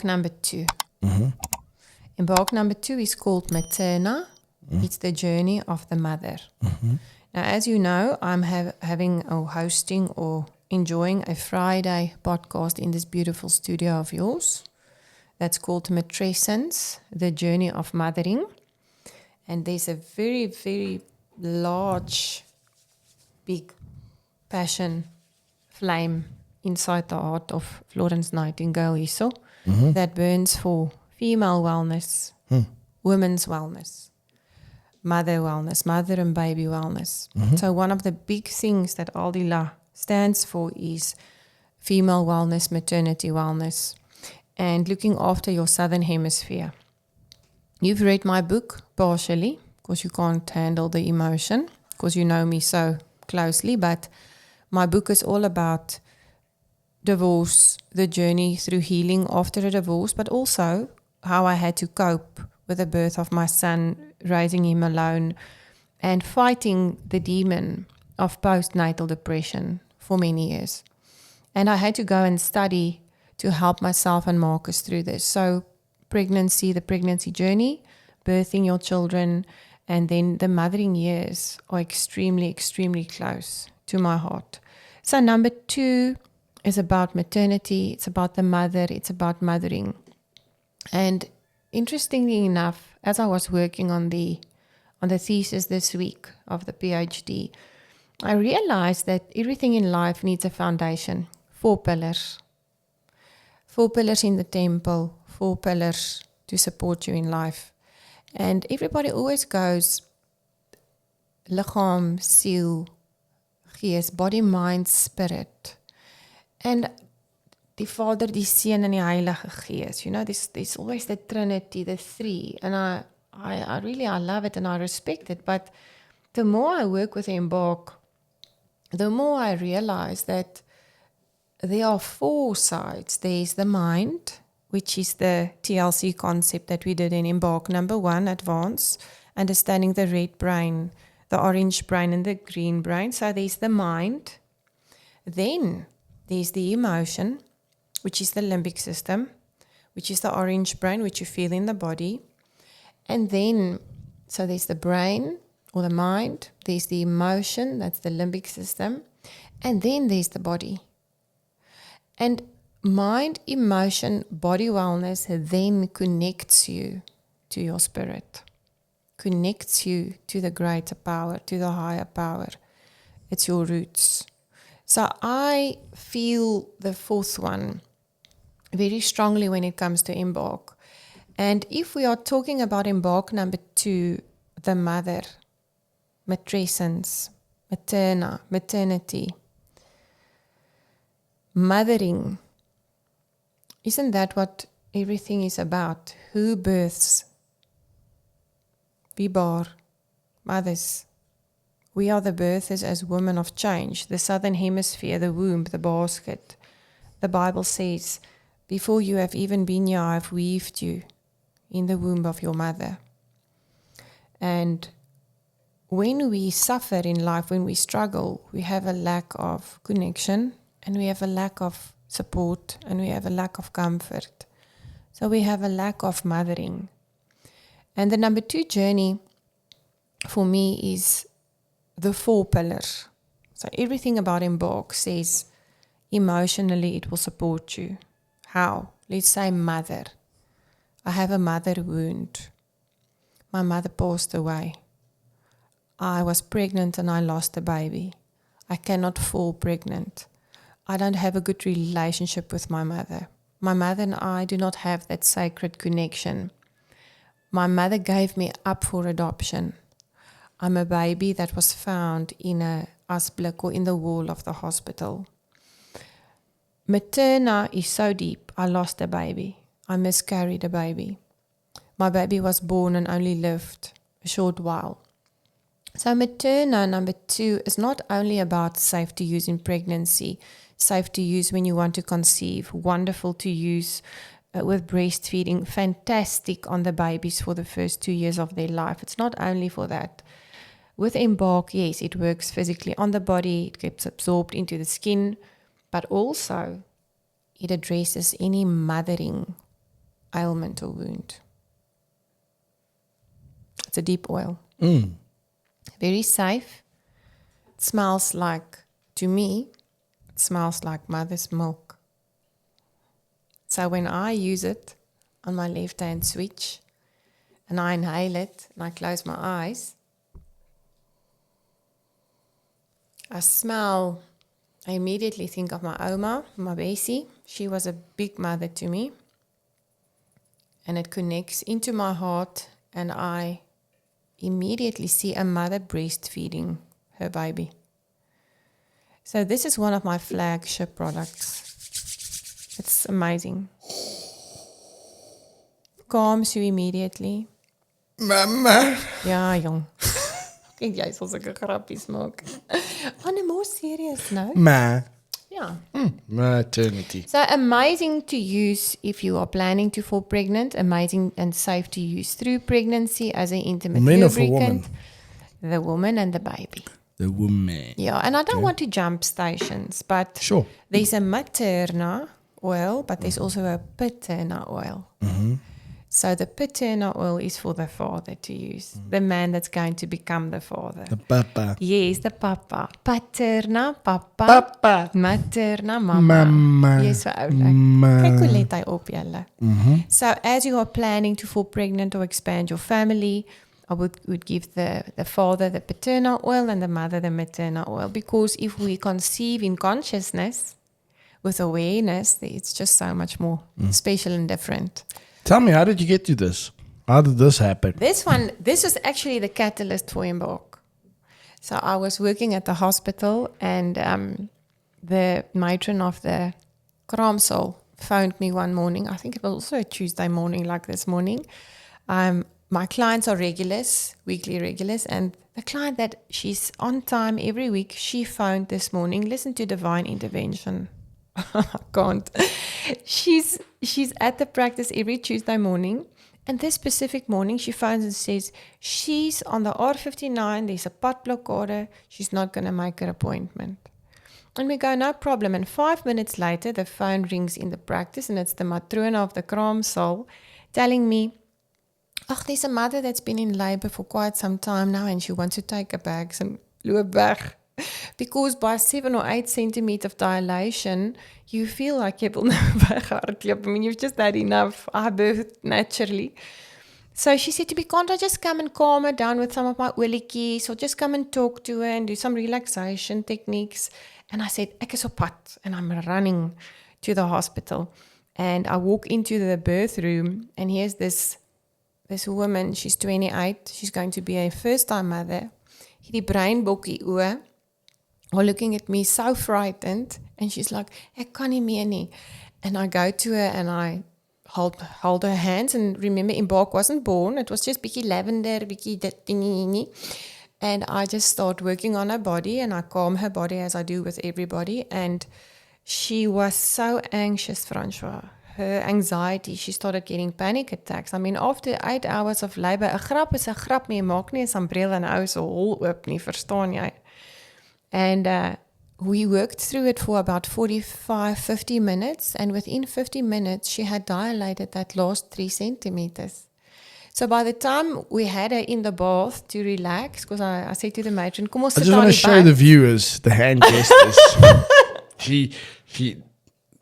number 2. Embark number 2 is called Materna. It's the journey of the mother. Now, as you know, I'm having or hosting or enjoying a Friday podcast in this beautiful studio of yours. That's called Matrescence, the journey of mothering. And there's a very, very large, big passion flame inside the heart of Florence Nightingale that burns for female wellness, women's wellness, mother and baby wellness. So one of the big things that Aldila stands for is female wellness, maternity wellness, and looking after your southern hemisphere. You've read my book partially because you can't handle the emotion because you know me so closely, but my book is all about divorce, the journey through healing after a divorce, but also how I had to cope with the birth of my son, raising him alone, and fighting the demon of postnatal depression for many years. And I had to go and study to help myself and Marcus through this. So pregnancy, the pregnancy journey, birthing your children, and then the mothering years are extremely, extremely close to my heart. So number 2 is about maternity. It's about the mother. It's about mothering. And interestingly enough, as I was working on the thesis this week of the PhD, I realized that everything in life needs a foundation. 4 pillars. 4 pillars in the temple, 4 pillars to support you in life. And everybody always goes liggaam, siel, gees, body, mind, spirit. And die Vader, die Seun en die Heilige Gees. You know, there's always the Trinity, the 3. And I love it and I respect it. But the more I work with Embark, the more I realize that there are 4 sides. There's the mind, which is the TLC concept that we did in Embark number 1, advance, understanding the red brain, the orange brain and the green brain. So there's the mind. Then there's the emotion, which is the limbic system, which is the orange brain, which you feel in the body. And then, so there's the brain or the mind, there's the emotion, that's the limbic system, and then there's the body. And mind, emotion, body wellness then connects you to your spirit, connects you to the greater power, to the higher power. It's your roots. So I feel the 4th one very strongly when it comes to Embark. And if we are talking about Embark number 2, the mother, matrescence, materna, maternity, mothering, isn't that what everything is about? Who births? We baar, mothers. We are the birthers as women of change, the southern hemisphere, the womb, the basket. The Bible says, before you have even been here, I have weaved you in the womb of your mother. And when we suffer in life, when we struggle, we have a lack of connection and we have a lack of support and we have a lack of comfort. So we have a lack of mothering. And the number 2 journey for me is the 4 pillars. So everything about Embark says emotionally it will support you. How? Let's say mother. I have a mother wound. My mother passed away. I was pregnant and I lost a baby. I cannot fall pregnant. I don't have a good relationship with my mother. My mother and I do not have that sacred connection. My mother gave me up for adoption. I'm a baby that was found in a asblik or in the wall of the hospital. Materna is so deep. I lost a baby. I miscarried a baby. My baby was born and only lived a short while. So Materna number 2 is not only about safe to use in pregnancy, safe to use when you want to conceive, wonderful to use with breastfeeding, fantastic on the babies for the first 2 years of their life. It's not only for that. With Embark, yes, it works physically on the body, it gets absorbed into the skin, but also it addresses any mothering ailment or wound. It's a deep oil. Very safe. It smells like, to me, it smells like mother's milk. So when I use it on my left-hand switch and I inhale it and I close my eyes, I immediately think of my Oma, my Bessie. She was a big mother to me. And it connects into my heart, and I immediately see a mother breastfeeding her baby. So this is one of my flagship products. It's amazing. Calms you immediately. Mama. Ja, jong. Kijk, jy sal sulke grappies maak. On a more serious note. Ma. Yeah. Maternity. So amazing to use if you are planning to fall pregnant. Amazing and safe to use through pregnancy as an intimate Men of a lubricant. woman? The woman and the baby. The woman. Yeah, and I don't want to jump stations, but Sure. there's a Materna oil, but there's also a Paterna oil. So the Paterna oil is for the father to use, the man that's going to become the father. The papa. Yes, the papa. Paterna, papa. Papa. Materna, mama. Mama. Yes, so oulik. Ma. Kyk hoe let hy op julle. So as you are planning to fall pregnant or expand your family, I would give the father the Paterna oil and the mother the Materna oil, because if we conceive in consciousness with awareness, it's just so much more special and different. Tell me, how did you get to this? How did this happen? This was actually the catalyst for Embark. So I was working at the hospital, and the matron of the Kraamsaal phoned me one morning. I think it was also a Tuesday morning like this morning. My clients are regulars, weekly regulars, and the client that she's on time every week, she phoned this morning. Listen to divine intervention. I can't. She's at the practice every Tuesday morning, and this specific morning she phones and says she's on the R59, there's a pad blockade, she's not going to make her appointment. And we go, no problem. And 5 minutes later, the phone rings in the practice, and it's the Matrona of the Kraamsaal telling me, there's a mother that's been in labor for quite some time now, and she wants to take her bags and loop weg. Because by 7 or 8 centimeters of dilation, you feel like you will never weghardloop. I mean, you've just had enough. I birthed naturally. So she said to me, can't I just come and calm her down with some of my oilietjies, or just come and talk to her and do some relaxation techniques? And I said, ek is op pad, and I'm running to the hospital. And I walk into the birth room, and here's this woman, she's 28, she's going to be a first-time mother. Hierdie breinbokkie oë, are looking at me so frightened, and she's like, ek kan nie meer nie. And I go to her and I hold her hands, and remember, Embark wasn't born, it was just bietjie lavender, bietjie dit, and I just start working on her body, and I calm her body as I do with everybody. And she was so anxious, Francois. Her anxiety, she started getting panic attacks. I mean, after 8 hours of labor, 'n grap is 'n grap, maar jy maak nie 'n sambreel en hou so hol oop nie, verstaan jy? And we worked through it for about 50 minutes. And within 50 minutes, she had dilated that last 3 centimeters. So by the time we had her in the bath to relax, because I said to the matron, kom ons sit I just aan want die to show bad. the viewers the hand gestures. she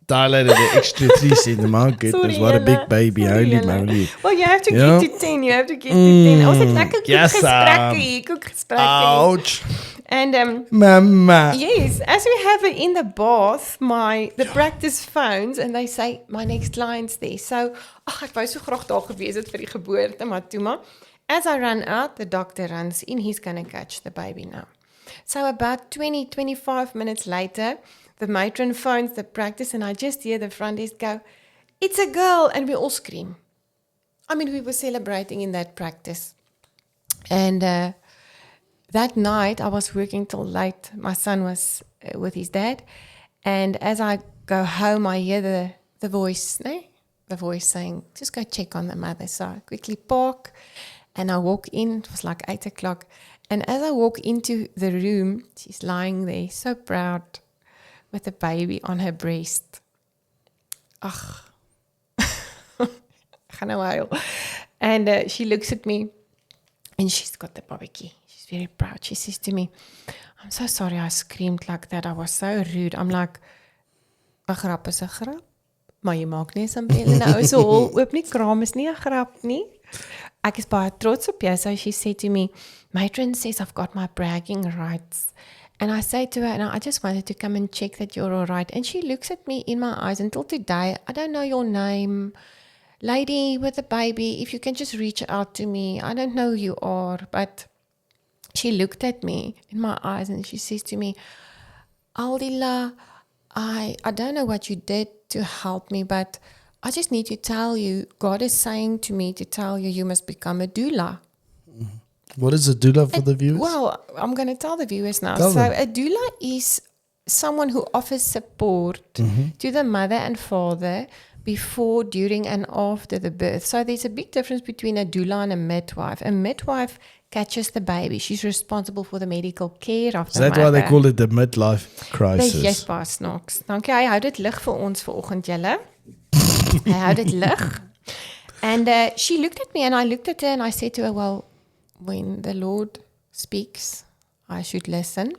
dilated an extra 3 centimeters. My goodness, Sorry, what a big Jana. baby. Sorry, Holy Jana. moly. Well, you have to Ja. get to 10. You have to get to 10. Ons het lekker Yes, koekgesprekke. Ouch. And Mama. yes, as we have it in the bath, the practice phones, and they say, my next client's there. So, ek wou so graag daar gewees het vir die geboorte, maar toe maar. As I run out, the doctor runs in, he's going to catch the baby now. So about 25 minutes later, the matron phones the practice, and I just hear the front desk go, it's a girl, and we all scream. I mean, we were celebrating in that practice. And that night, I was working till late. My son was with his dad. And as I go home, I hear the voice, the voice saying, just go check on the mother. So I quickly park, and I walk in. It was like 8 o'clock. And as I walk into the room, she's lying there, so proud, with the baby on her breast. Ach. Gaan nou huil. And she looks at me and she's got the babatjie. She's very proud. She says to me, I'm so sorry I screamed like that. I was so rude. I'm like, 'n grap is 'n grap. Maar jy maak nie sambrele nou so hol oop nie. Kraam is nie 'n grap nie. Ek is baie trots op jou. So she said to me, Matron says I've got my bragging rights. And I say to her, and I just wanted to come and check that you're all right. And she looks at me in my eyes until today. I don't know your name. Lady with a baby, if you can just reach out to me. I don't know who you are. But she looked at me in my eyes and she says to me, Aldila, I don't know what you did to help me, but I just need to tell you, God is saying to me to tell you, you must become a doula. What is a doula for the viewers? Well, I'm going to tell the viewers now. Tell them. A doula is someone who offers support to the mother and father before, during, and after the birth. So there's a big difference between a doula and a midwife. A midwife catches the baby. She's responsible for the medical care of the mother. Is that why they call it the midlife crisis? Yes, baie snaaks. Dankie. Hy hou dit lig vir ons vanoggend, julle. Hy hou dit lig. And she looked at me and I looked at her and I said to her, well, when the Lord speaks, I should listen.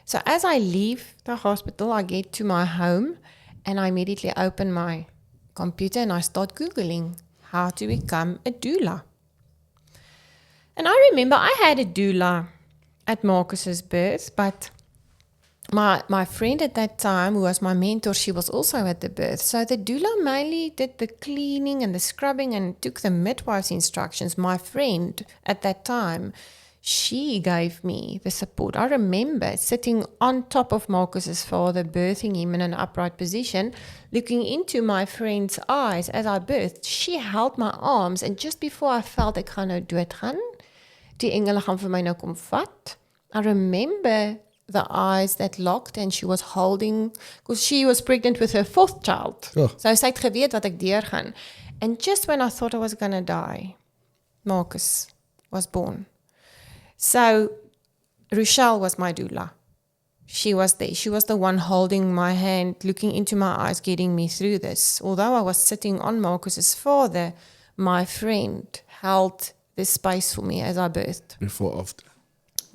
So as I leave the hospital, I get to my home and I immediately open my computer and I start Googling how to become a doula. And I remember I had a doula at Marcus's birth, but my friend at that time, who was my mentor, she was also at the birth. So the doula mainly did the cleaning and the scrubbing and took the midwife's instructions. My friend at that time, she gave me the support. I remember sitting on top of Marcus's father, birthing him in an upright position, looking into my friend's eyes as I birthed. She held my arms, and just before I felt ek gaan nou doodgaan, die engele gaan vir my nou kom vat. I remember the eyes that locked and she was holding, because she was pregnant with her 4th child. Oh. So sy het geweet wat ek deurgaan. And just when I thought I was going to die, Marcus was born. So Rochelle was my doula. She was there. She was the one holding my hand, looking into my eyes, getting me through this. Although I was sitting on Marcus's father, my friend held this space for me as I birthed. Before, after?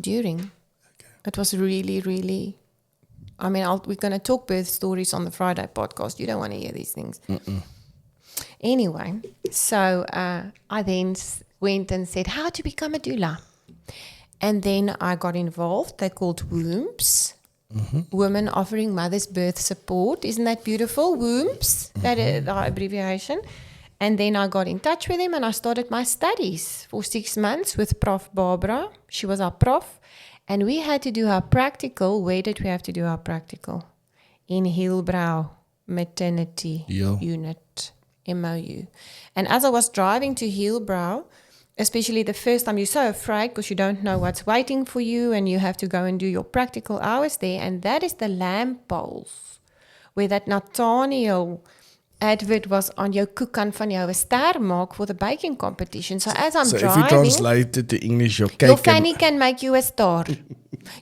During. Okay. It was really, really, I mean, we're going to talk birth stories on the Friday podcast. You don't want to hear these things. Anyway, so I then went and said, how to become a doula. And then I got involved. They're called WOMBs. Women Offering Mothers Birth Support. Isn't that beautiful? WOMBs, that is the abbreviation. And then I got in touch with him and I started my studies for 6 months with Prof. Barbara. She was our prof. And we had to do our practical. Where did we have to do our practical? In Hillbrow Maternity Unit, MOU. And as I was driving to Hillbrow, especially the first time, you're so afraid because you don't know what's waiting for you and you have to go and do your practical hours there. And that is the lamp poles where that Nathaniel advert was on jou koekan van jou 'n ster maak for the baking competition. So as I'm driving... So if you translate it to English, your cake... Your fanny can make you a star.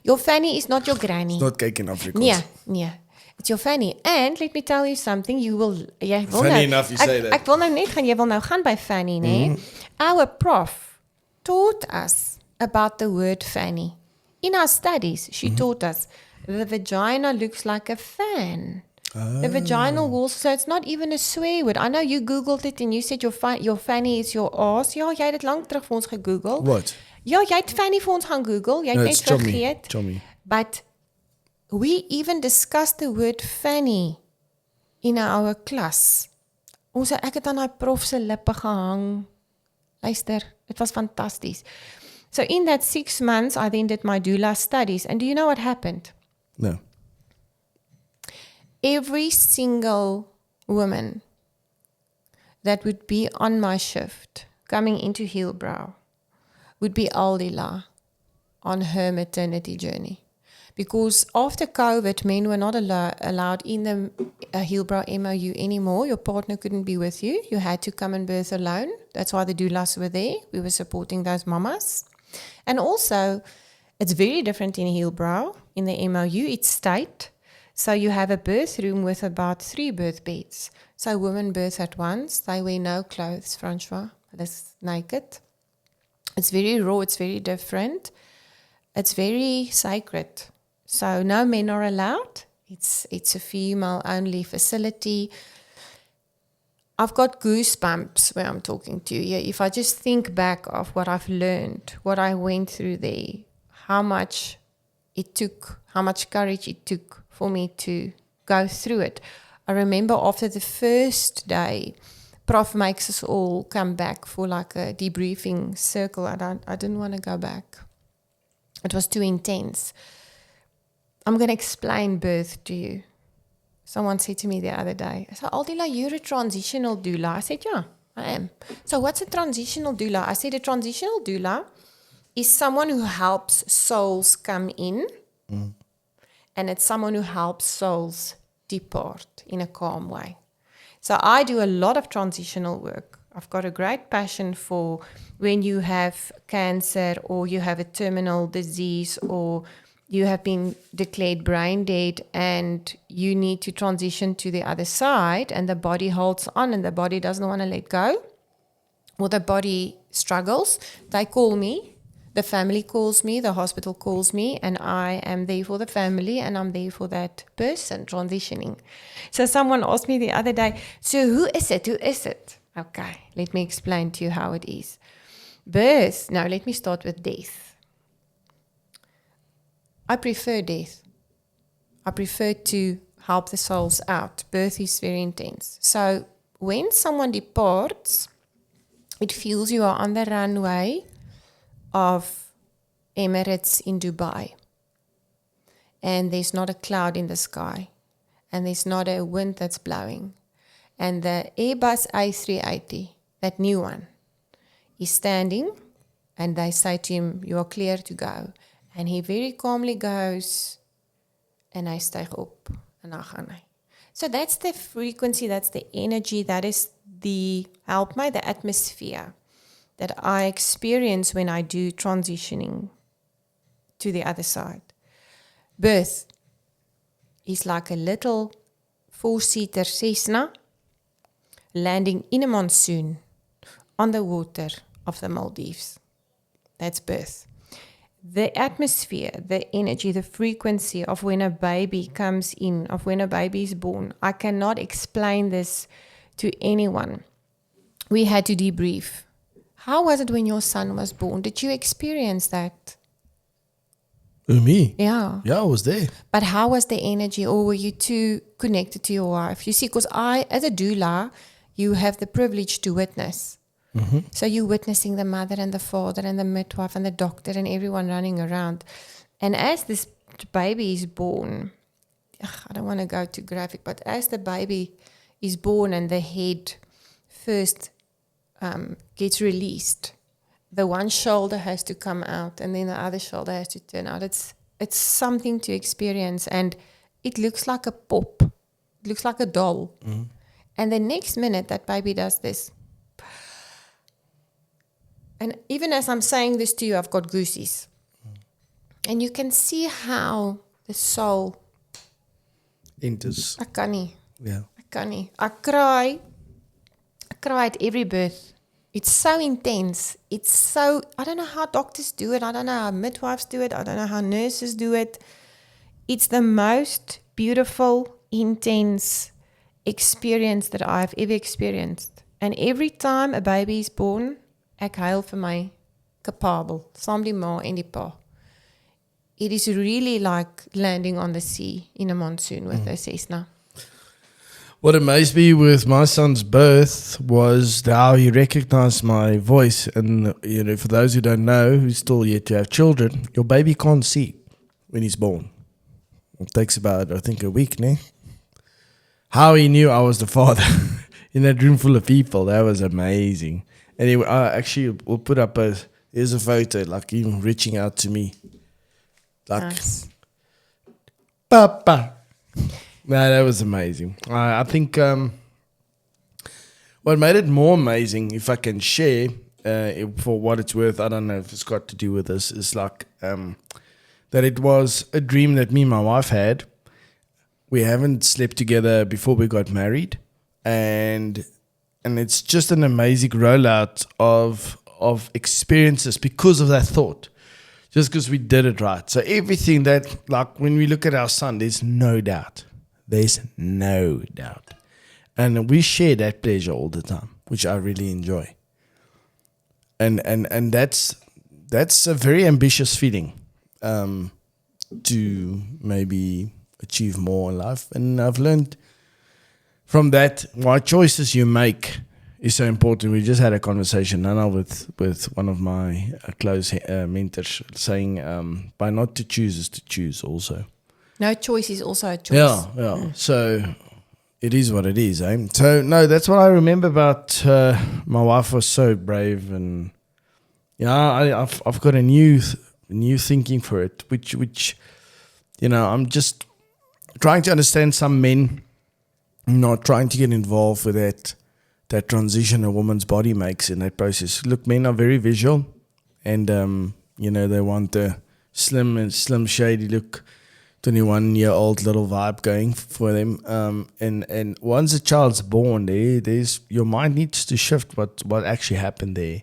Your fanny is not your granny. It's not cake in Afrikaans. Nee. It's your fanny. And let me tell you something, you will... Funny enough you say that. Ek wil nou net gaan, jy wil nou gaan by fanny, nee? Our prof taught us about the word fanny. In our studies, she taught us the vagina looks like a fan. The vaginal walls, so it's not even a swear word. I know you Googled it and you said your fanny is your ass. Ja, jy het dit lank terug vir ons gegoogel. What? Ja, jy het fanny vir ons gaan Google. Jy het net vergeet. Chommy. But we even discussed the word fanny in our class. Ek het aan daai prof se lippe gehang. Luister, it was fantasties. So in that 6 months, I then did my doula studies. And do you know what happened? No. Every single woman that would be on my shift coming into Hillbrow would be Aldila on her maternity journey. Because after COVID, men were not allowed in the Hillbrow MOU anymore. Your partner couldn't be with you. You had to come and birth alone. That's why the doulas were there. We were supporting those mamas. And also, it's very different in Hillbrow. In the MOU, it's state. So you have a birth room with about 3 birth beds. So women birth at once. They wear no clothes, Francois. They're naked. It's very raw. It's very different. It's very sacred. So no men are allowed. It's a female-only facility. I've got goosebumps when I'm talking to you. Yeah, if I just think back of what I've learned, what I went through there, how much it took, how much courage it took for me to go through it. I remember after the first day, Prof makes us all come back for like a debriefing circle. I didn't want to go back. It was too intense. I'm going to explain birth to you. Someone said to me the other day, I said, Aldila, you're a transitional doula. I said, yeah, I am. So what's a transitional doula? I said, a transitional doula is someone who helps souls come in, and it's someone who helps souls depart in a calm way. So I do a lot of transitional work. I've got a great passion for when you have cancer or you have a terminal disease or you have been declared brain dead and you need to transition to the other side and the body holds on and the body doesn't want to let go or the body struggles. They call me. The family calls me, the hospital calls me, and I am there for the family and I'm there for that person transitioning. So someone asked me the other day, so who is it? Who is it? Okay, let me explain to you how it is. Birth, now let me start with death. I prefer death. I prefer to help the souls out. Birth is very intense. So when someone departs, it feels you are on the runway of Emirates in Dubai. And there's not a cloud in the sky. And there's not a wind that's blowing. And the Airbus A380, that new one, is standing and they say to him, you are clear to go. And he very calmly goes and I styg op en dan gaan hy. So that's the frequency, that's the energy, that is the, help my, the atmosphere that I experience when I do transitioning to the other side. Birth is like a little 4-seater Cessna landing in a monsoon on the water of the Maldives. That's birth. The atmosphere, the energy, the frequency of when a baby comes in, of when a baby is born, I cannot explain this to anyone. We had to debrief. How was it when your son was born? Did you experience that? Me? Yeah. Yeah, I was there. But how was the energy, or were you too connected to your wife? You see, because I, as a doula, you have the privilege to witness. Mm-hmm. So you're witnessing the mother and the father and the midwife and the doctor and everyone running around. And as this baby is born, I don't want to go too graphic, but as the baby is born and the head first gets released, the one shoulder has to come out and then the other shoulder has to turn out. It's something to experience, and it looks like a pop. It looks like a doll. Mm. And the next minute that baby does this. And even as I'm saying this to you, I've got goosies. And you can see how the soul enters. Ek kan nie. Yeah. Ek kan nie. I cry at every birth. It's so intense. It's so, I don't know how doctors do it. I don't know how midwives do it. I don't know how nurses do it. It's the most beautiful, intense experience that I've ever experienced. And every time a baby is born, ek huil vir my kapabel, saam die ma en die pa. It is really like landing on the sea in a monsoon with a Cessna. What amazed me with my son's birth was how he recognized my voice. And, you know, for those who don't know, who's still yet to have children, your baby can't see when he's born. It takes about, I think, a week, ne? How he knew I was the father in that room full of people, that was amazing. Anyway, I actually will put up here's a photo, like him reaching out to me. Like, nice. Papa. No, that was amazing. I think what made it more amazing, if I can share, for what it's worth, I don't know if it's got to do with this, is like that it was a dream that me and my wife had we haven't slept together before we got married, and it's just an amazing rollout of experiences because of that thought. Just because we did it right. So everything that, like when we look at our son, there's no doubt. There's no doubt. And we share that pleasure all the time, which I really enjoy. And that's a very ambitious feeling, to maybe achieve more in life. And I've learned from that, what choices you make is so important. We just had a conversation now with one of my close mentors saying, by not to choose is to choose also. No choice is also a choice. Yeah. So it is what it is, eh? So no, that's what I remember about my wife was so brave, and I've got a new thinking for it, which I'm just trying to understand some men not trying to get involved with that transition a woman's body makes in that process. Look, men are very visual, and they want the slim shady look, 21-year-old little vibe going for them. And once a child's born, there's your mind needs to shift what actually happened there.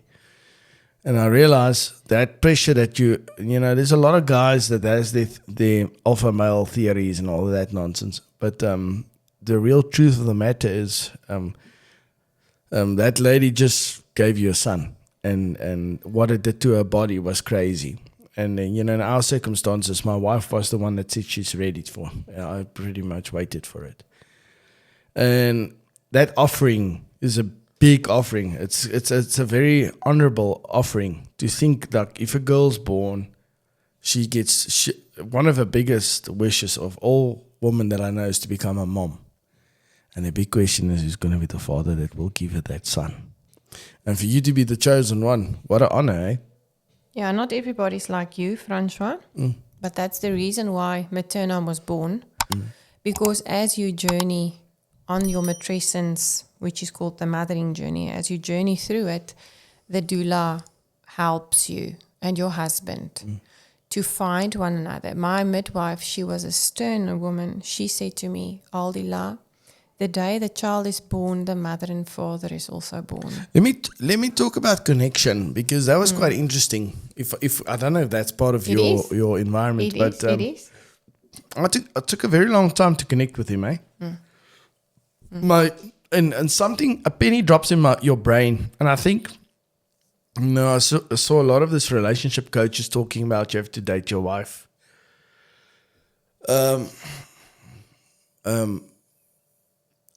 And I realize that pressure that there's a lot of guys that has their alpha male theories and all of that nonsense. But the real truth of the matter is, that lady just gave you a son, and what it did to her body was crazy. And in our circumstances, my wife was the one that said she's ready for. I pretty much waited for it, and that offering is a big offering. It's a very honorable offering to think that if a girl's born, she gets one of her biggest wishes of all women that I know is to become a mom. And the big question is, who's going to be the father that will give her that son? And for you to be the chosen one, what an honor, eh? Yeah, not everybody's like you, Francois. But that's the reason why Materna was born. Because as you journey on your matrescence, which is called the mothering journey, as you journey through it, the doula helps you and your husband to find one another. My midwife, she was a stern woman. She said to me, Aldila, the day the child is born, the mother and father is also born. Let me talk about connection, because that was quite interesting. If I don't know if that's part of your environment, It is. I took a very long time to connect with him, eh? And something, a penny drops in your brain, and I think I saw a lot of this relationship coaches talking about you have to date your wife.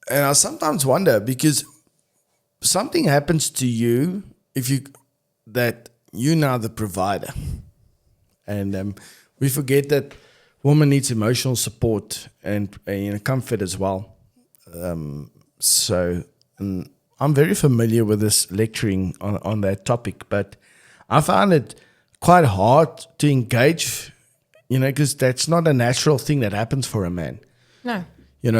And I sometimes wonder, because something happens to you that you're now the provider. And we forget that woman needs emotional support and comfort as well. So I'm very familiar with this lecturing on that topic, but I found it quite hard to engage, because that's not a natural thing that happens for a man. No. The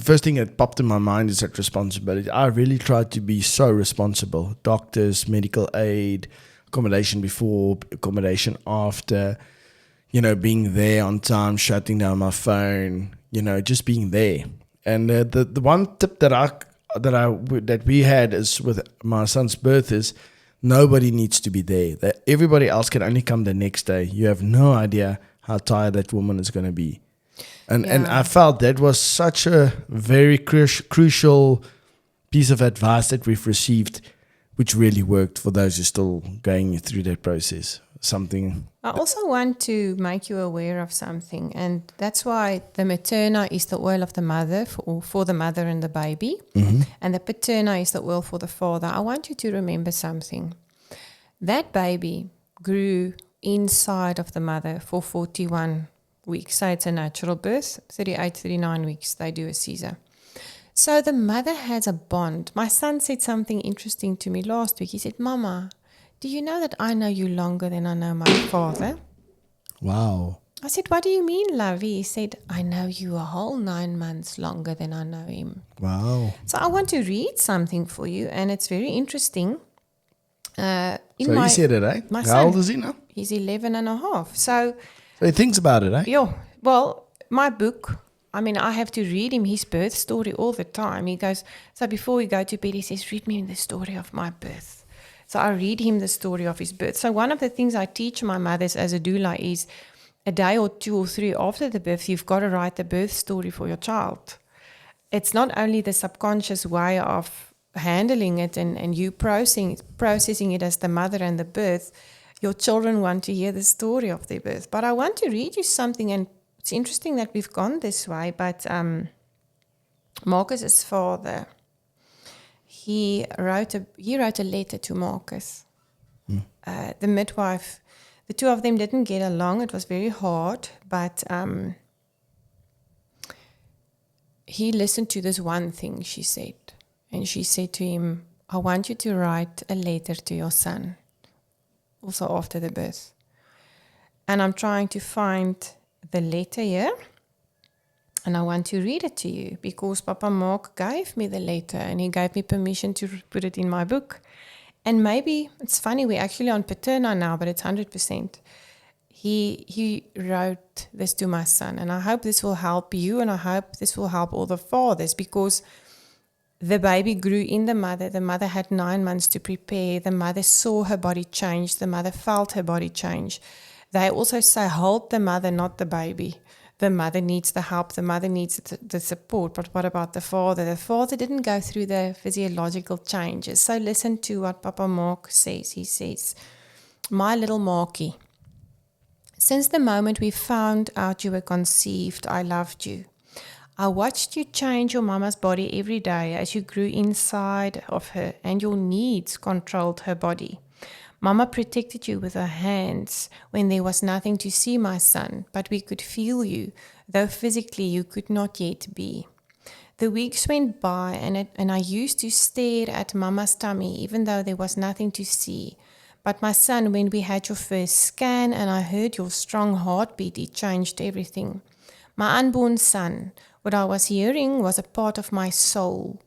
first thing that popped in my mind is that responsibility. I really tried to be so responsible. Doctors, medical aid, accommodation before, accommodation after, being there on time, shutting down my phone, just being there. And the one tip that we had is with my son's birth is nobody needs to be there. That everybody else can only come the next day. You have no idea how tired that woman is going to be. And I felt that was such a very crucial piece of advice that we've received, which really worked for those who are still going through that process. I also want to make you aware of something, and that's why the Materna is the oil of the mother for the mother and the baby, and the Paterna is the oil for the father. I want you to remember something. That baby grew inside of the mother for 41 weeks. So it's a natural birth, 38, 39 weeks, they do a Caesar. So the mother has a bond. My son said something interesting to me last week. He said, Mama, do you know that I know you longer than I know my father? Wow. I said, what do you mean, lovey? He said, I know you a whole 9 months longer than I know him. Wow. So I want to read something for you, and it's very interesting. So he said it, eh? My How son, old is he now? He's 11 and a half. So he thinks about it, eh? Yeah, Well, my book, I mean, I have to read him his birth story all the time. He goes, so before we go to bed, he says, read me the story of my birth. So I read him the story of his birth. So one of the things I teach my mothers as a doula is a day or 2 or 3 after the birth, you've got to write the birth story for your child. It's not only the subconscious way of handling it and you processing it as the mother and the birth. Your children want to hear the story of their birth. But I want to read you something, and it's interesting that we've gone this way, but Marcus's father, he wrote a letter to Marcus. The midwife, the two of them didn't get along. It was very hard, but he listened to this one thing she said. And she said to him, I want you to write a letter to your son, also after the birth. And I'm trying to find the letter here. And I want to read it to you because Papa Mark gave me the letter and he gave me permission to put it in my book. And maybe, it's funny, we're actually on Materna now, but it's 100%. He wrote this to my son. And I hope this will help you, and I hope this will help all the fathers, because the baby grew in the mother. The mother had 9 months to prepare. The mother saw her body change. The mother felt her body change. They also say, hold the mother, not the baby. The mother needs the help. The mother needs the support. But what about the father? The father didn't go through the physiological changes. So listen to what Papa Mark says. He says, my little Marky, since the moment we found out you were conceived, I loved you. I watched you change your mama's body every day as you grew inside of her, and your needs controlled her body. Mama protected you with her hands when there was nothing to see, my son, but we could feel you, though physically you could not yet be. The weeks went by, and I used to stare at Mama's tummy, even though there was nothing to see. But my son, when we had your first scan and I heard your strong heartbeat, it changed everything. My unborn son, what I was hearing was a part of my soul,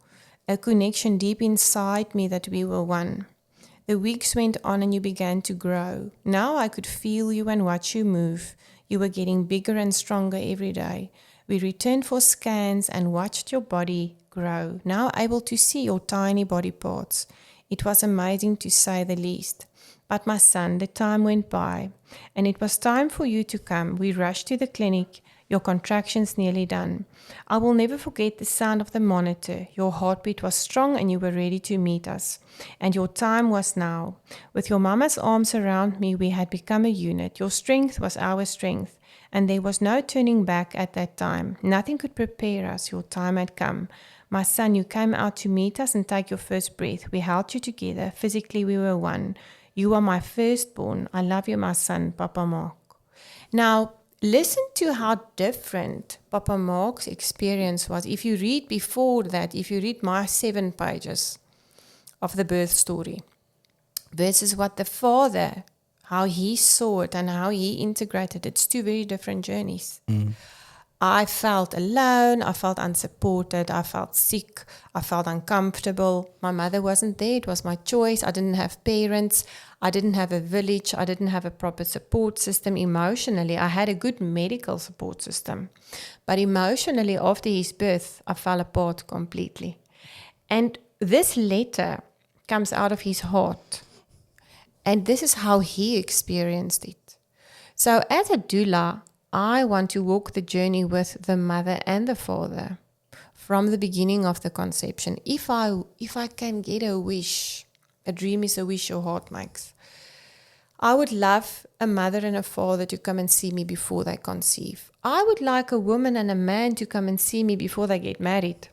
a connection deep inside me that we were one. The weeks went on and you began to grow. Now I could feel you and watch you move. You were getting bigger and stronger every day. We returned for scans and watched your body grow, now able to see your tiny body parts. It was amazing to say the least. But my son, the time went by, and it was time for you to come. We rushed to the clinic. Your contractions nearly done. I will never forget the sound of the monitor. Your heartbeat was strong and you were ready to meet us. And your time was now. With your mama's arms around me, we had become a unit. Your strength was our strength. And there was no turning back at that time. Nothing could prepare us. Your time had come. My son, you came out to meet us and take your first breath. We held you together. Physically, we were one. You are my firstborn. I love you, my son, Papa Mark. Now, listen to how different Papa Mark's experience was. If you read before that, if you read my 7 pages of the birth story, versus what the father, how he saw it and how he integrated it, it's 2 very different journeys. I felt alone, I felt unsupported, I felt sick, I felt uncomfortable. My mother wasn't there, it was my choice. I didn't have parents, I didn't have a village, I didn't have a proper support system emotionally. I had a good medical support system. But emotionally, after his birth, I fell apart completely. And this letter comes out of his heart. And this is how he experienced it. So as a doula, I want to walk the journey with the mother and the father from the beginning of the conception. If I can get a wish, a dream is a wish your heart makes. I would love a mother and a father to come and see me before they conceive. I would like a woman and a man to come and see me before they get married.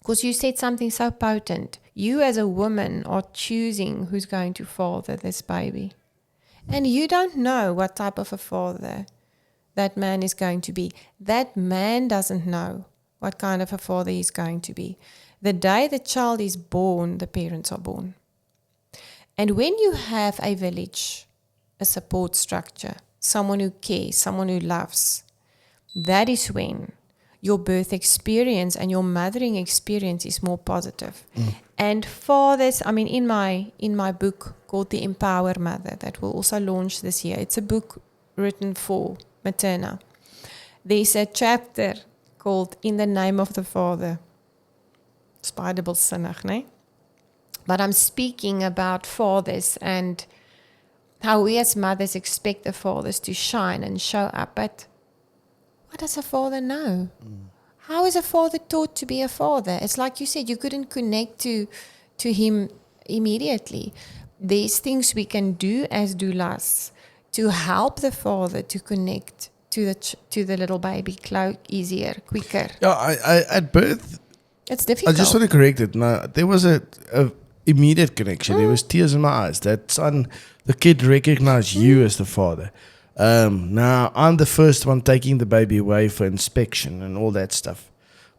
Because you said something so potent. You as a woman are choosing who's going to father this baby. And you don't know what type of a father that man is going to be. That man doesn't know what kind of a father he's going to be. The day the child is born, the parents are born. And when you have a village, a support structure, someone who cares, someone who loves, that is when your birth experience and your mothering experience is more positive. And fathers, I mean, in my book called The Empower Mother, that will also launch this year, it's a book written for Materna. there's a chapter called In the Name of the Father. It's baie dubbelsinnig, né? But I'm speaking about fathers and how we as mothers expect the fathers to shine and show up. But what does a father know? How is a father taught to be a father? It's like you said, you couldn't connect to him immediately. There's things we can do as doulas to help the father to connect to the little baby easier, quicker. Yeah, I at birth, It's difficult. I just want to correct it. Now, there was a immediate connection. There was tears in my eyes. That son, the kid recognized you as the father. Now, I'm the first one taking the baby away for inspection and all that stuff,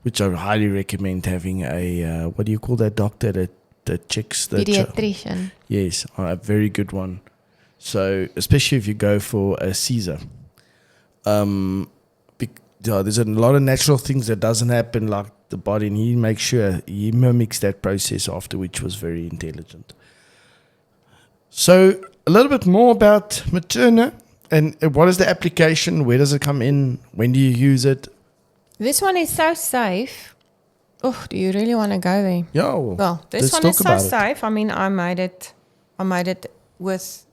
which I highly recommend having a, what do you call that doctor that checks the Pediatrician. Yes, a very good one. So, especially if you go for a Caesar. There's a lot of natural things that doesn't happen like the body, and he makes sure he mimics that process after, which was very intelligent. So, a little bit more about Materna. And what is the application? Where does it come in? When do you use it? This one is so safe. Oh, do you really want to go there? Yeah. Well, this one is so safe. I mean, I made it with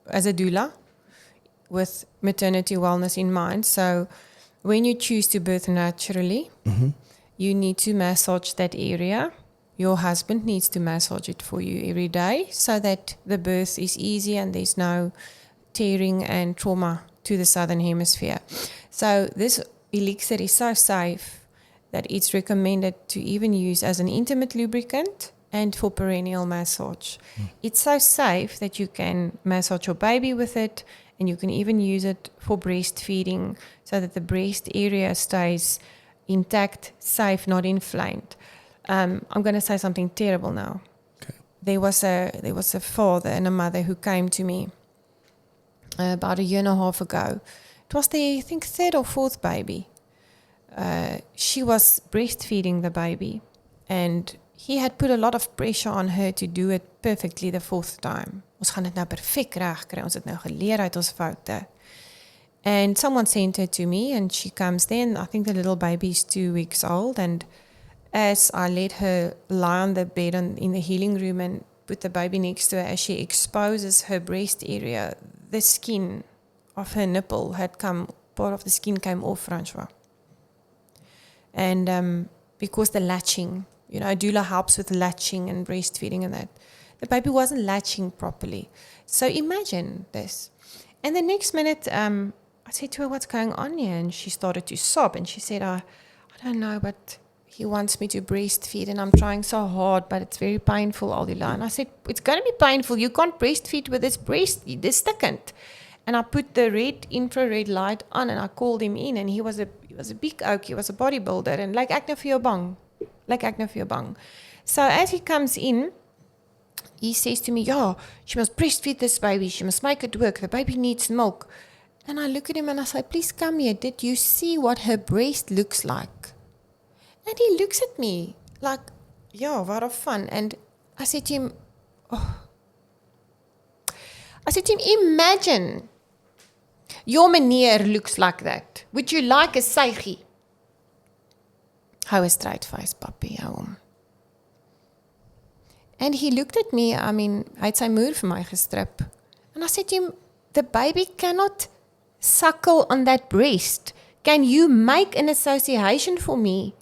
as a doula with maternity wellness in mind. So when you choose to birth naturally, you need to massage that area. Your husband needs to massage it for you every day so that the birth is easy and there's no tearing and trauma to the southern hemisphere. So this elixir is so safe that it's recommended to even use as an intimate lubricant and for perineal massage. It's so safe that you can massage your baby with it, and you can even use it for breastfeeding so that the breast area stays intact, safe, not inflamed. I'm going to say something terrible now. Okay. There was a father and a mother who came to me about a year and a half ago. It was the, I think, third or fourth baby. She was breastfeeding the baby, and he had put a lot of pressure on her to do it perfectly the fourth time. Ons gaan dit nou perfek reg kry. Ons het nou geleer uit ons foute. And someone sent her to me, and she comes then. I think the little baby is 2 weeks old, and as I let her lie on the bed in the healing room and put the baby next to her, as she exposes her breast area, the skin of her nipple part of the skin came off, Francois. And because the latching, doula helps with latching and breastfeeding and that, the baby wasn't latching properly. So imagine this. And the next minute, I said to her, what's going on here? And she started to sob, and she said, I don't know, but he wants me to breastfeed, and I'm trying so hard, but it's very painful, Aldila. And I said, it's going to be painful. You can't breastfeed with this thickened. And I put the red infrared light on, and I called him in, and he was a big oak. He was a bodybuilder, and like acne vir jou bang. So as he comes in, he says to me, she must breastfeed this baby. She must make it work. The baby needs milk. And I look at him and I say, please come here. Did you see what her breast looks like? And he looks at me like, what a fun. And I said to him, imagine your meneer looks like that. Would you like a seigie? Hou 'n straight face, papi, hou hom. And he looked at me, hy het sy moer vir my gestrip. And I said to him, the baby cannot suckle on that breast. Can you make an association for me?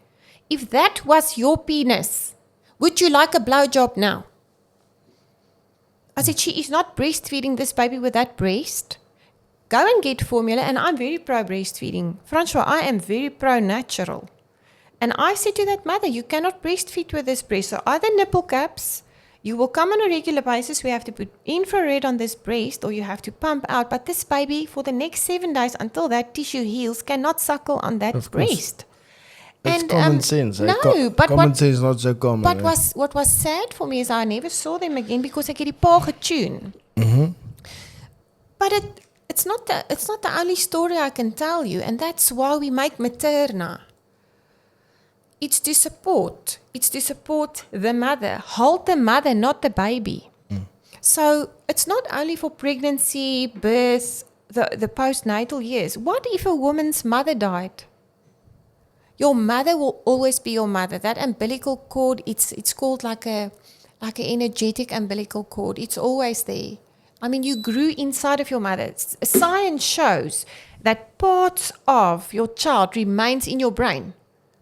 If that was your penis, would you like a blowjob now? I said, she is not breastfeeding this baby with that breast. Go and get formula, and I'm very pro breastfeeding. Francois, I am very pro natural. And I said to that mother, you cannot breastfeed with this breast. So either nipple caps, you will come on a regular basis, we have to put infrared on this breast, or you have to pump out. But this baby, for the next 7 days, until that tissue heals, cannot suckle on that breast. It's common sense. No, but common sense is not so common. But what was sad for me is I never saw them again because I get die pa getune. But it's not the only story I can tell you, and that's why we make Materna. It's to support the mother. Hold the mother, not the baby. So it's not only for pregnancy, birth, the postnatal years, what if a woman's mother died? Your mother will always be your mother. That umbilical cord, it's called like an energetic umbilical cord. It's always there. I mean, you grew inside of your mother. Science shows that parts of your child remains in your brain.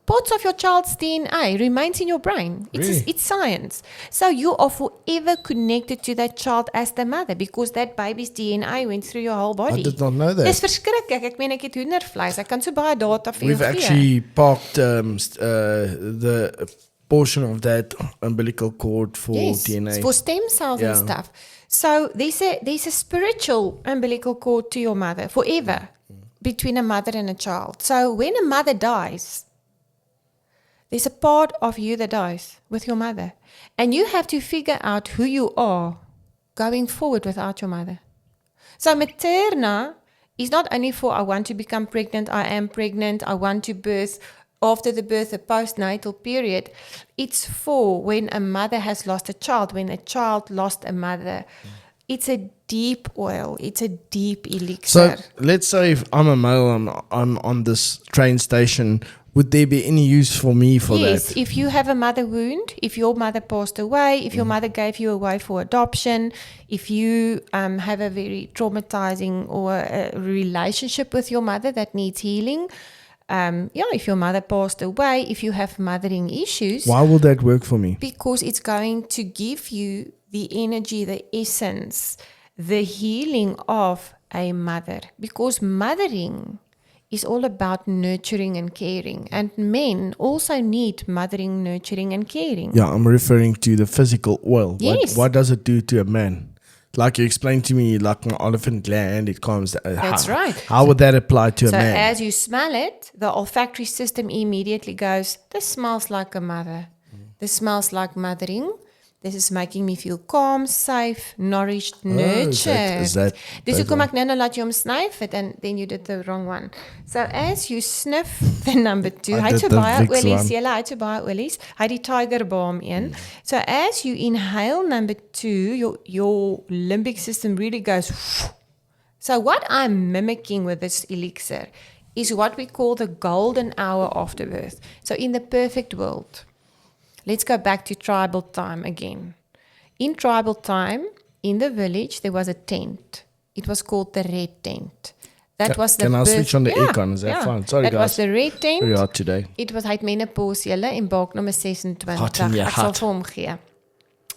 Parts of your child's DNA remains in your brain. Really? It's science. So you are forever connected to that child as the mother because that baby's DNA went through your whole body. I did not know that. Dis verskriklik. Ek meen ek het hoendervleis. Ek kan so baie data vir We've jou gee. actually parked the portion of that umbilical cord for DNA. It's for stem cells and stuff. So there's a spiritual umbilical cord to your mother forever between a mother and a child. So when a mother dies, there's a part of you that dies with your mother. And you have to figure out who you are going forward without your mother. So Materna is not only for I want to become pregnant, I am pregnant, I want to birth, after the birth, the postnatal period. It's for when a mother has lost a child, when a child lost a mother. It's a deep oil. It's a deep elixir. So let's say if I'm a male, I'm on this train station, would there be any use for me for yes, that? if you have a mother wound, if your mother passed away, if your mother gave you away for adoption, if you have a very traumatizing or a relationship with your mother that needs healing, if your mother passed away, if you have mothering issues. Why will that work for me? Because it's going to give you the energy, the essence, the healing of a mother. Because mothering is all about nurturing and caring. And men also need mothering, nurturing and caring. Yeah, I'm referring to the physical oil. Yes. What does it do to a man? Like you explained to me, like my elephant gland, it comes. That's right. How would that apply to a So man? as you smell it, the olfactory system immediately goes, this smells like a mother. This smells like mothering. This is making me feel calm, safe, nourished, nurtured. Is that Dis hoekom ek nou laat jy hom snyf het and then you did the wrong one. So as you sniff the number 2, I hy het did so the baie Vicks olies, one. hy het so baie olies. Hy het die tiger balm een. So as you inhale number 2, your limbic system really goes. So what I'm mimicking with this elixir is what we call the golden hour after birth. So in the perfect world, let's go back to tribal time again. In tribal time, in the village, there was a tent. It was called the red tent. That was the Can I birth. switch on the aircon? Is that fine? Sorry, that guys. was the red tent. Very hot today. It was, hy het menopause julle, Embark nummer 26. Hot in your Ek sal hut. vir hom gee.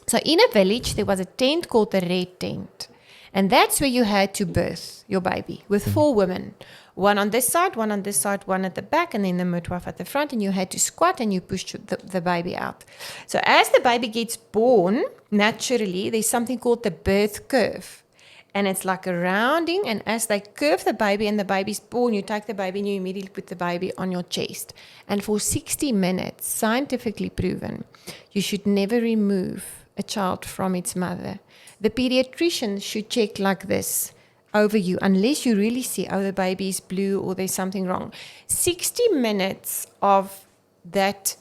So in a village, there was a tent called the red tent. And that's where you had to birth your baby with 4 women. One on this side, one on this side, one at the back, and then the midwife at the front. And you had to squat and you pushed the baby out. So as the baby gets born, naturally, there's something called the birth curve. And it's like a rounding. And as they curve the baby and the baby's born, you take the baby and you immediately put the baby on your chest. And for 60 minutes, scientifically proven, you should never remove a child from its mother. The pediatrician should check like this over you, unless you really see, oh, the baby is blue or there's something wrong. 60 minutes of that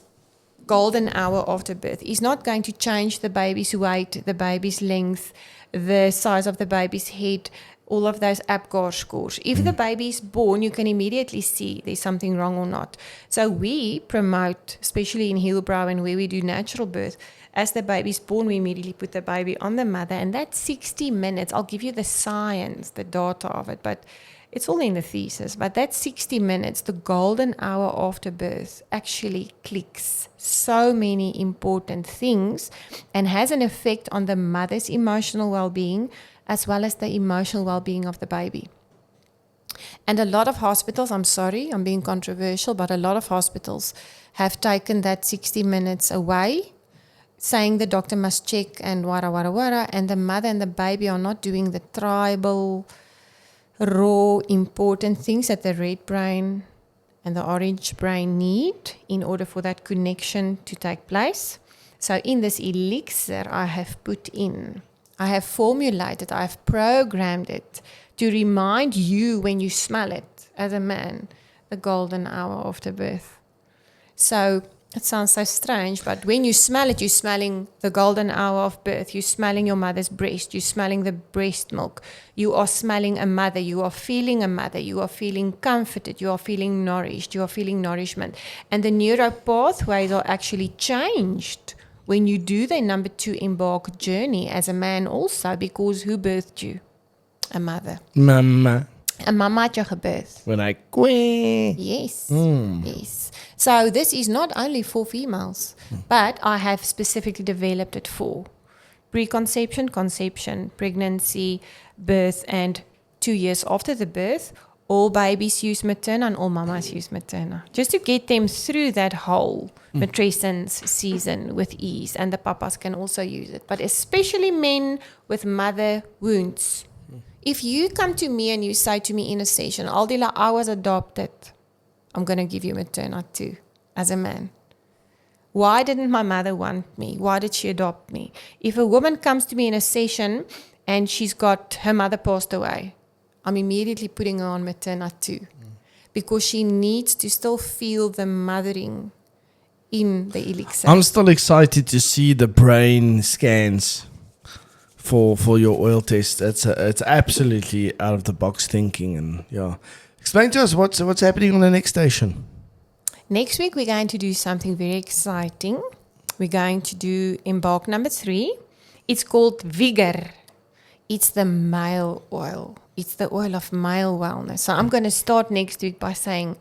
golden hour after birth is not going to change the baby's weight, the baby's length, the size of the baby's head, all of those APGAR scores. If the baby is born, you can immediately see there's something wrong or not. So we promote, especially in Hillbrow and where we do natural birth, as the baby's born, we immediately put the baby on the mother. And that 60 minutes, I'll give you the science, the data of it, but it's all in the thesis. But that 60 minutes, the golden hour after birth, actually clicks so many important things and has an effect on the mother's emotional well-being as well as the emotional well-being of the baby. And a lot of hospitals, I'm sorry, I'm being controversial, but a lot of hospitals have taken that 60 minutes away, saying the doctor must check and wara, and the mother and the baby are not doing the tribal, raw, important things that the red brain and the orange brain need in order for that connection to take place. So in this elixir I have put in, I have formulated, I have programmed it to remind you when you smell it as a man, the golden hour after birth. So It sounds so strange, but when you smell it, you're smelling the golden hour of birth. You're smelling your mother's breast. You're smelling the breast milk. You are smelling a mother. You are feeling a mother. You are feeling comforted. You are feeling nourished. You are feeling nourishment. And the neural pathways are actually changed when you do the number 2 Embark journey as a man also, because who birthed you? A mother. Mama. A mama had jou gebirth. When I quit. Yes. Yes. So this is not only for females, but I have specifically developed it for preconception, conception, pregnancy, birth, and 2 years after the birth. All babies use Materna and all mamas use Materna, just to get them through that whole matrescence season with ease. And the papas can also use it, but especially men with mother wounds. If you come to me and you say to me in a session, Aldila, I was adopted, I'm going to give you Materna too, as a man. Why didn't my mother want me? Why did she adopt me? If a woman comes to me in a session and she's got her mother passed away, I'm immediately putting her on Materna too, because she needs to still feel the mothering in the elixir. I'm still excited to see the brain scans for your oil test. It's absolutely out of the box thinking, and yeah. Explain to us what's happening on the next station. Next week we're going to do something very exciting. We're going to do Embark number 3. It's called Vigor. It's the male oil. It's the oil of male wellness. So I'm going to start next week by saying,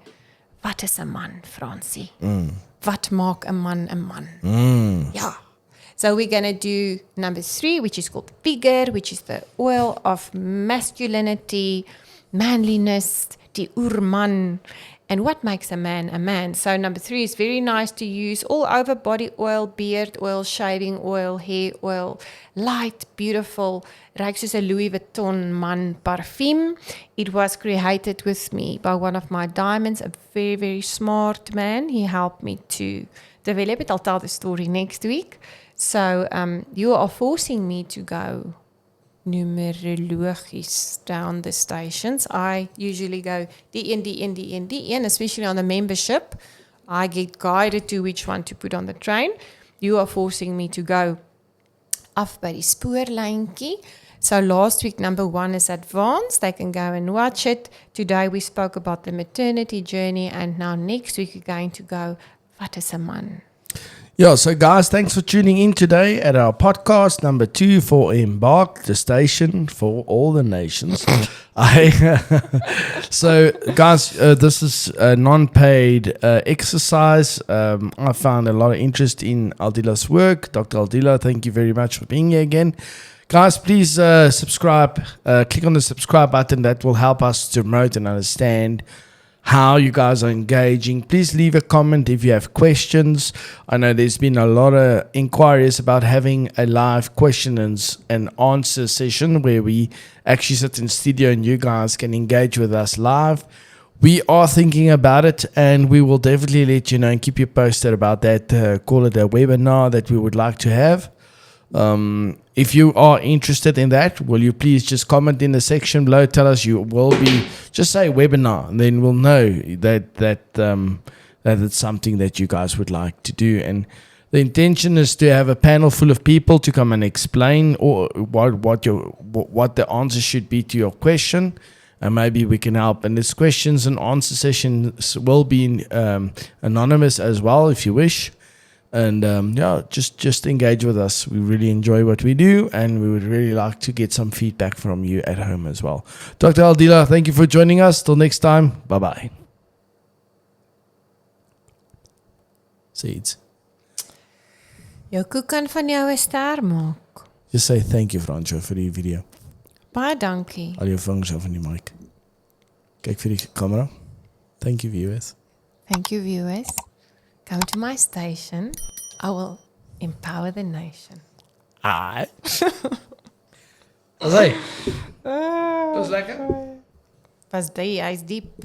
wat is 'n man, Francie? Wat maak 'n man 'n man? Yeah. So we're going to do number 3, which is called Vigor, which is the oil of masculinity, manliness, die oerman, and what makes a man a man. So number 3 is very nice to use all over: body oil, beard oil, shaving oil, hair oil, light, beautiful, ruiks soos 'n Louis Vuitton man parfum. It was created with me by one of my diamonds, a very, very smart man. He helped me to develop it. I'll tell the story next week. So you are forcing me to go numerologisch down the stations. I usually go D-N, especially on the membership. I get guided to which one to put on the train. You are forcing me to go af by die spoorlyntjie. So last week, number 1 is advanced. They can go and watch it. Today we spoke about the maternity journey, and now next week we're going to go, wat is 'n man? Yeah, so guys, thanks for tuning in today at our podcast number 2 for Embark, the station for all the nations. So guys, this is a non-paid exercise. I found a lot of interest in Aldila's work. Dr. Aldila, thank you very much for being here again. Guys, please subscribe. Click on the subscribe button. That will help us to promote and understand how you guys are engaging. Please leave a comment if you have questions. I know there's been a lot of inquiries about having a live questions and answer session where we actually sit in studio and you guys can engage with us live. We are thinking about it, and we will definitely let you know and keep you posted about that. Call it a webinar that we would like to have. If you are interested in that, will you please just comment in the section below, tell us you will be, just say webinar, and then we'll know that it's something that you guys would like to do. And the intention is to have a panel full of people to come and explain or what the answer should be to your question, and maybe we can help. And this questions and answer sessions will be anonymous as well if you wish. And yeah, just engage with us. We really enjoy what we do, and we would really like to get some feedback from you at home as well. Dr. Aldila, thank you for joining us. Till next time, bye-bye. Seeds. Jou koek kan van jou 'n ster maak. Just say thank you, Franco, vir die video. Baie dankie. Al jou vingers af in die mic. Kyk vir die camera. Thank you, viewers. Thank you, viewers. Come to my station. I will empower the nation. Ai. Was hy? Was lekker? Was die, hy's diep.